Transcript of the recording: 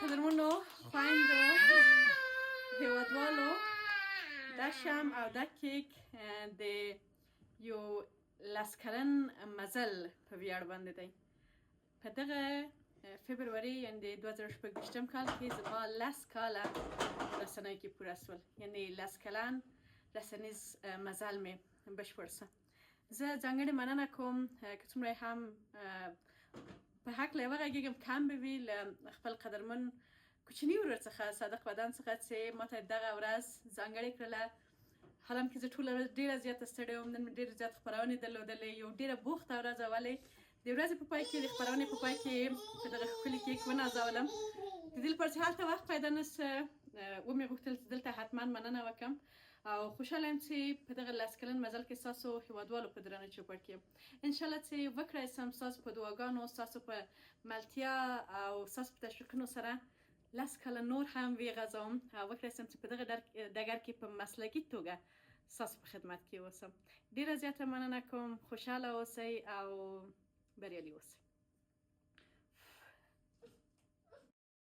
قدرمنو خویندو هیوادوالو دا شم او دا کیک د یو لس کلن مزل په ویاړ باندې دی. په دغه فبروري یعنې د 2026 کال کې زما 10 کاله رسنیو کې پوره شول، یعنې 10 کلن رسنیز مزل مې بشپړ شه. زه ځانګړې مننه کوم که څومره هم په هکله وغږېږم کم به وي له خپل قدرمن کوچني ورور څخه صادق بدن څخه چې ماته دغه ورځ ځانګړې کړله. حالانکه زه ټوله ورځ ډېره زیاته ستړې وم، نن مې ډېرې زیات خپرونې درلودلې، یو ډېره بوخته ورځ وه. ولې د ورځې په پای کې د خپرونې په پای کې په دغه ښکلي کیک ونازولم. د دې لپاره چې هلته وخت پیدا نه شه ومې غوښتل چې دلته حتما مننه وکړم او خوشحاله یم چې په دغه 10 کلن مزل کې ستاسو هیوادوالو په درانه چوپړ کې یم. انشاءالله چې وکړی شم ستاسو په دعاګانو، ستاسو په ملتیا او ستاسو په تشویقونو سره 10 کاله نور هم ویغځوم او وکړی شم چې په دغه ډګر کې په مسلکي توګه ستاسو په خدمت کې اوسم. ډېره زیاته مننه کوم. خوشحاله اوسئ او بریالي اوسئ.